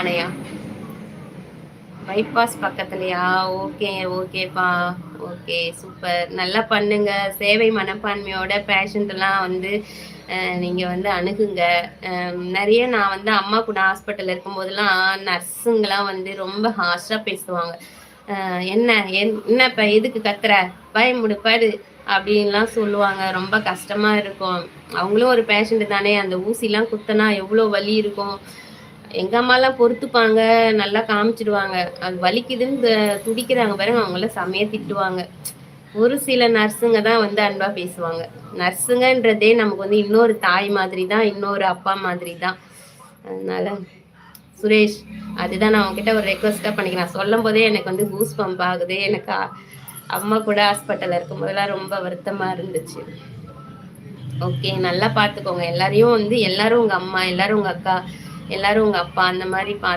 ஆனையா bypass பக்கத்துலயா? Okay ஓகேப்பா. Okay super, நல்லா பண்ணுங்க. சேவை மனப்பான்மையோட பேஷண்ட் எல்லாம் நீங்க அணுகுங்க. நிறைய நான் அம்மா கூட ஹாஸ்பிட்டல் இருக்கும் போதெல்லாம் நர்ஸுங்கெல்லாம் ரொம்ப ஹார்ஷா பேசுவாங்க. என்ன என்னப்ப எதுக்கு கத்துற, பயமுடு படு அப்படின்லாம் சொல்லுவாங்க. ரொம்ப கஷ்டமா இருக்கும். அவங்களும் ஒரு பேஷண்ட் தானே, அந்த ஊசிலாம் குத்தனா எவ்வளோ வலி இருக்கும். எங்க அம்மாலாம் பொறுத்துப்பாங்க, நல்லா காமிச்சிடுவாங்க. அது வலிக்குதுன்னு துடிக்கிறாங்க பாருங்க, அவங்கள செமையா திட்டுவாங்க. ஒரு சில நர்ஸுங்க தான் அன்பா பேசுவாங்க. நர்ஸுங்கன்றதே நமக்கு இன்னொரு தாய் மாதிரி தான், இன்னொரு அப்பா மாதிரி தான். அதனால சுரேஷ், அதுதான் நான் உங்ககிட்ட ஒரு ரெக்வஸ்டா பண்ணிக்கிறேன். சொல்லும் போதே எனக்கு கூஸ் பம்ப் ஆகுது. எனக்கு அம்மா கூட ஹாஸ்பிட்டல்ல இருக்கும் போதெல்லாம் ரொம்ப வருத்தமா இருந்துச்சு. ஓகே, நல்லா பாத்துக்கோங்க எல்லாரையும். எல்லாரும் உங்க அம்மா, எல்லாரும் உங்க அக்கா, எல்லாரும் உங்க அப்பா, அந்த மாதிரி